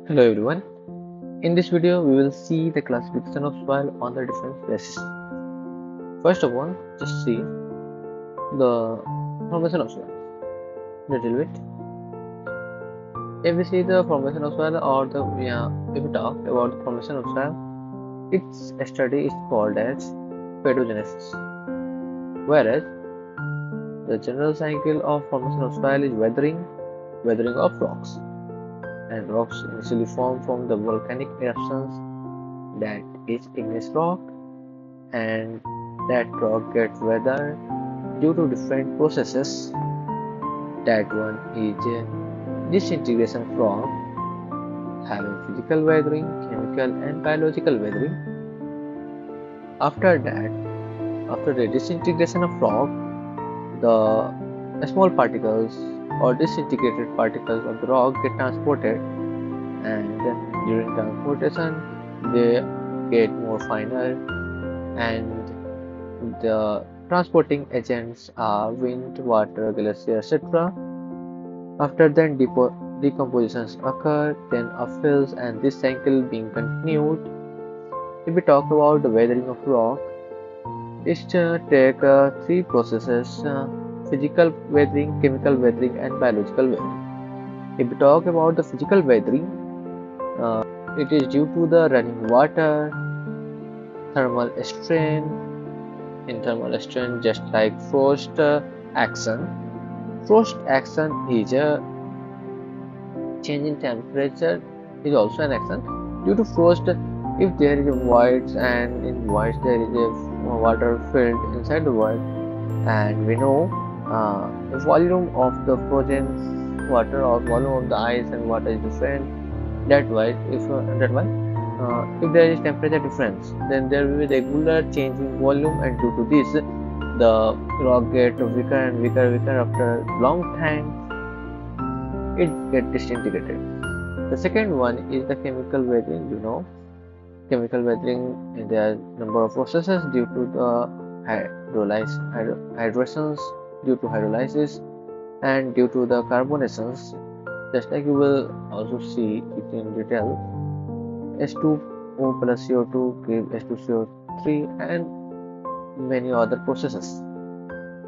Hello everyone. In this video, we will see the classification of soil on the different bases. First of all, just see the formation of soil. Little bit. If we see the formation of soil, or if we talk about the formation of soil, its study is called as pedogenesis. Whereas the general cycle of formation of soil is weathering of rocks, and rocks initially form from the volcanic eruptions, that is igneous rock, and that rock gets weathered due to different processes. That one is disintegration of rock, having physical weathering, chemical and biological weathering. After that, after the disintegration of rock, the small particles or disintegrated particles of the rock get transported, and during transportation they get more finer, and the transporting agents are wind, water, glacier, etc. After then decompositions occur, then upfills, and this cycle being continued. If we talk about the weathering of rock, it take three processes: physical weathering, chemical weathering, and biological weathering. If we talk about the physical weathering, it is due to the running water, thermal strain. In thermal strain, just like frost action. Frost action is a change in temperature, is also an action. Due to frost, if there is a void, and in void there is a water filled inside the void, and we know the volume of the frozen water or volume of the ice and water is different. That why if there is temperature difference, then there will be regular change in volume, and due to this the rock get weaker and weaker after long time it get disintegrated. The second one is the chemical weathering. Chemical weathering, there are number of processes due to the hydrations, due to hydrolysis, and due to the carbonations. Just like you will also see it in detail, H2O plus CO2 give H2CO3 and many other processes.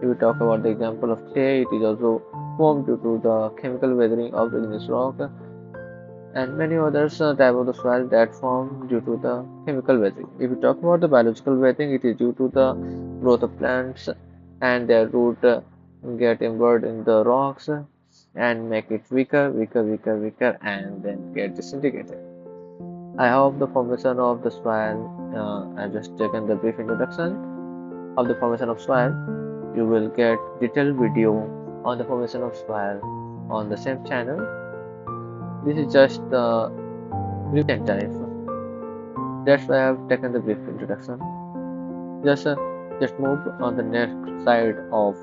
If we talk about the example of clay, it is also formed due to the chemical weathering of the igneous rock, and many others type of the soil that form due to the chemical weathering. If we talk about the biological weathering, it is due to the growth of plants, and their root get embedded in the rocks and make it weaker, and then get disintegrated. I hope the formation of the soil, I've just taken the brief introduction of the formation of soil. You will get detailed video on the formation of soil on the same channel. This is just the brief type. That's why I have taken the brief introduction. Just move on the next side of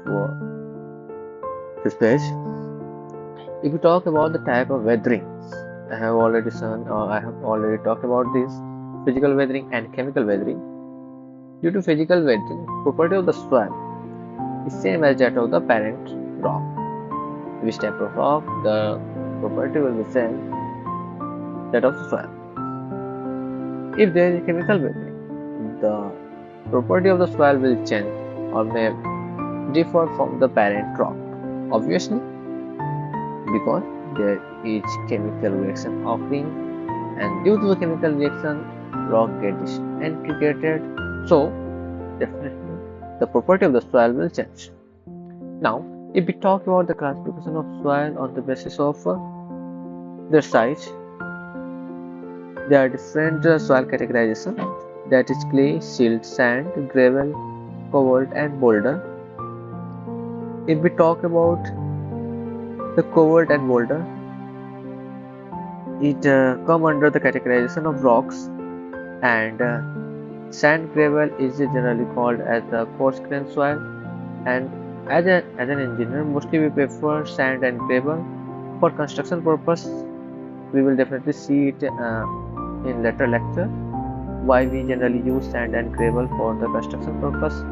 this page. If we talk about the type of weathering, I have already talked about this: physical weathering and chemical weathering. Due to physical weathering, property of the soil is same as that of the parent rock. Which type of rock, the property will be same that of the soil. If there is chemical weathering, the property of the soil will change or may differ from the parent rock. Obviously, because there is chemical reaction occurring, and due to the chemical reaction, rock gets disintegrated. So, definitely, the property of the soil will change. Now, if we talk about the classification of soil on the basis of their size, there are different soil categorization, that is clay, silt, sand, gravel, cobalt, and boulder. If we talk about the cobalt and boulder, it come under the categorization of rocks, and sand gravel is generally called as the coarse grain soil. And as an engineer, mostly we prefer sand and gravel for construction purpose. We will definitely see it in later lecture why we generally use sand and gravel for the construction purpose,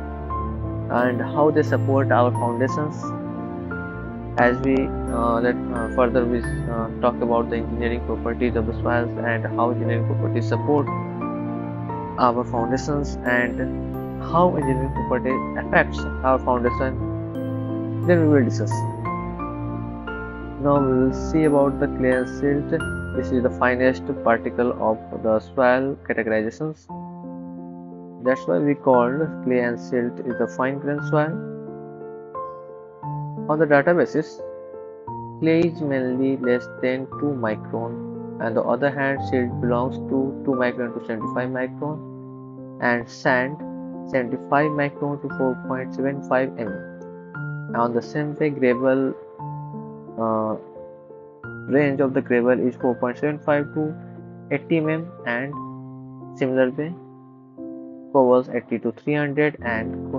and how they support our foundations. As we let further we talk about the engineering properties of the soils and how engineering properties support our foundations and how engineering property affects our foundation, then we will discuss. Now we will see about the clay and silt. This is the finest particle of the soil categorizations. That's why we called clay and silt is the fine grained soil. On the databases, clay is mainly less than 2 micron. On the other hand, silt belongs to 2 micron to 75 micron, and sand 75 micron to 4.75 mm. On the same way, gravel range of the gravel is 4.75 to 80 mm, and similar way, covers 80 to 300 and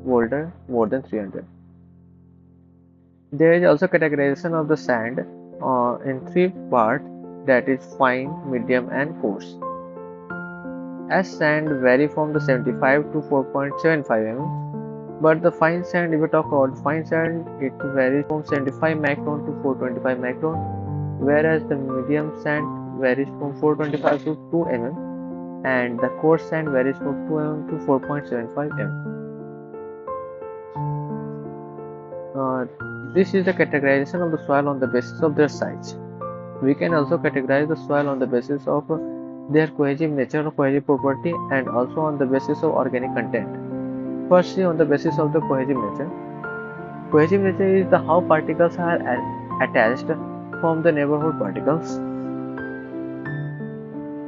boulder more than 300. There is also categorization of the sand in 3 parts, that is fine, medium and coarse. As sand vary from the 75 to 4.75 mm, but the fine sand, if we talk about fine sand, it varies from 75 micron to 425 micron, whereas the medium sand varies from 425 to 2 mm, and the coarse sand varies from 2 mm to 4.75 mm. This is the categorization of the soil on the basis of their size. We can also categorize the soil on the basis of their cohesive nature or cohesive property, and also on the basis of organic content. Firstly, on the basis of the cohesive nature. Cohesive nature is the how particles are attached from the neighborhood particles.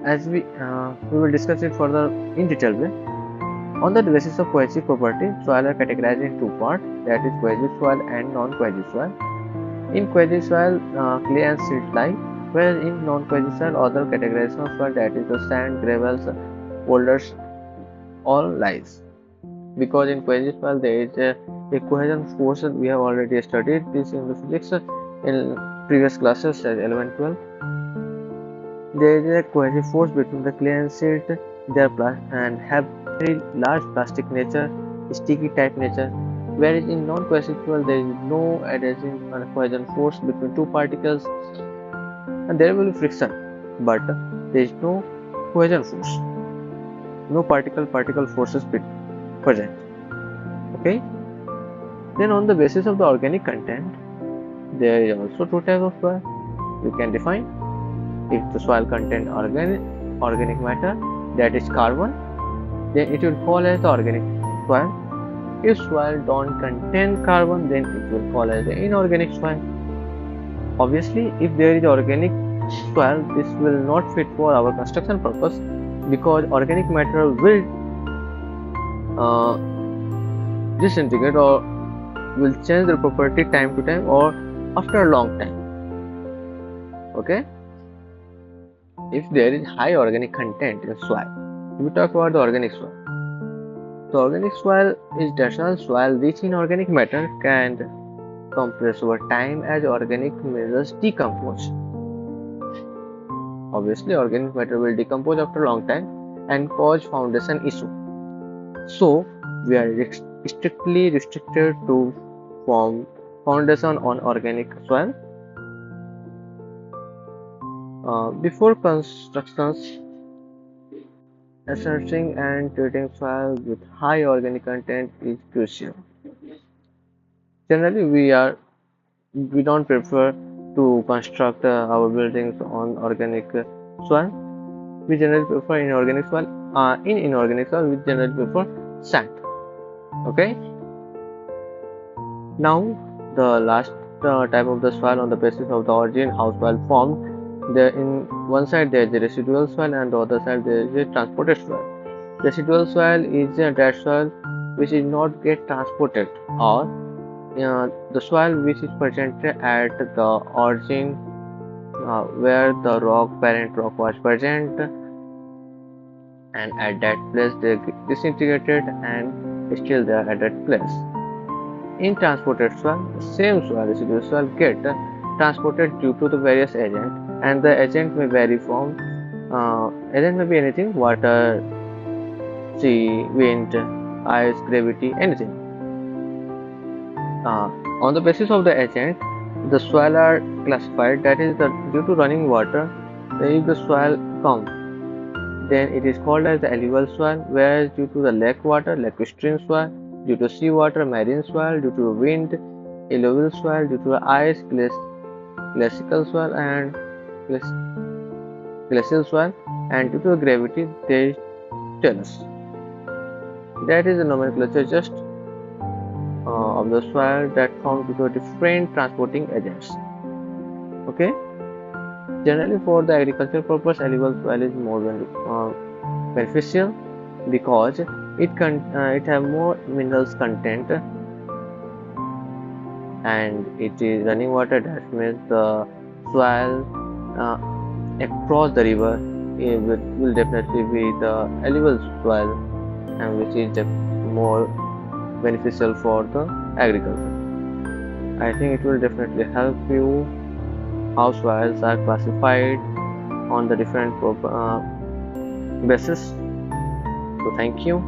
As we will discuss it further in detail way. On the basis of cohesive property, soil are categorized in 2 parts, that is cohesive soil and non-cohesive soil. In cohesive soil, clay and silt lie, whereas in non-cohesive soil, other categorization of soil, that is the sand, gravels, boulders, all lies. Because in cohesive soil there is a cohesion force. We have already studied this in the physics in previous classes, 11, 12. There is a cohesive force between the clay and silt. They are and have very large plastic nature, sticky type nature, whereas in non-cohesive soil there is no adhesion and cohesion force between 2 particles, and there will be friction, but there is no cohesion force, no particle forces present. Okay, then on the basis of the organic content, there is also 2 types of soil we can define. If the soil contain organic matter, that is carbon, then it will fall as the organic soil. If soil don't contain carbon, then it will fall as the inorganic soil. Obviously, if there is organic soil, this will not fit for our construction purpose, because organic matter will disintegrate or will change their property time to time or after a long time. Okay, if there is high organic content in soil, we talk about the organic soil. The organic soil is natural soil rich in organic matter, can compress over time as organic minerals decompose. Obviously, organic matter will decompose after a long time and cause foundation issue. So, we are strictly restricted to form foundation on organic soil. Before constructions, assessing and treating soil with high organic content is crucial. Generally, we don't prefer to construct our buildings on organic soil. We generally prefer inorganic soil. In inorganic soil, we generally prefer sand. Okay. Now, the last type of the soil on the basis of the origin, how soil formed. There in one side there is a residual soil, and the other side there is a transported soil. Residual soil is that soil which is not get transported, or the soil which is present at the origin, where the parent rock was present, and at that place they disintegrated and still they are at that place. In transported soil, the same soil, residual soil, get transported due to the various agents, and the agent may vary from agent may be anything: water, sea, wind, ice, gravity, anything. On the basis of the agent, The soil are classified, that is due to running water. If the soil comes, then it is called as the alluvial soil, whereas due to the lake water, lacustrine soil, due to sea water, marine soil, due to wind, alluvial soil, due to the ice, glacial soil, and glacial soil, and due to the gravity, there is talus. That is the nomenclature just of the soil that forms due to different transporting agents. Okay. Generally, for the agricultural purpose, alluvial soil is more beneficial because it have more minerals content, and it is running water. That means the soil uh, across the river will definitely be the alluvial soil, and which is more beneficial for the agriculture. I think it will definitely help you how soils are classified on the different basis. So thank you.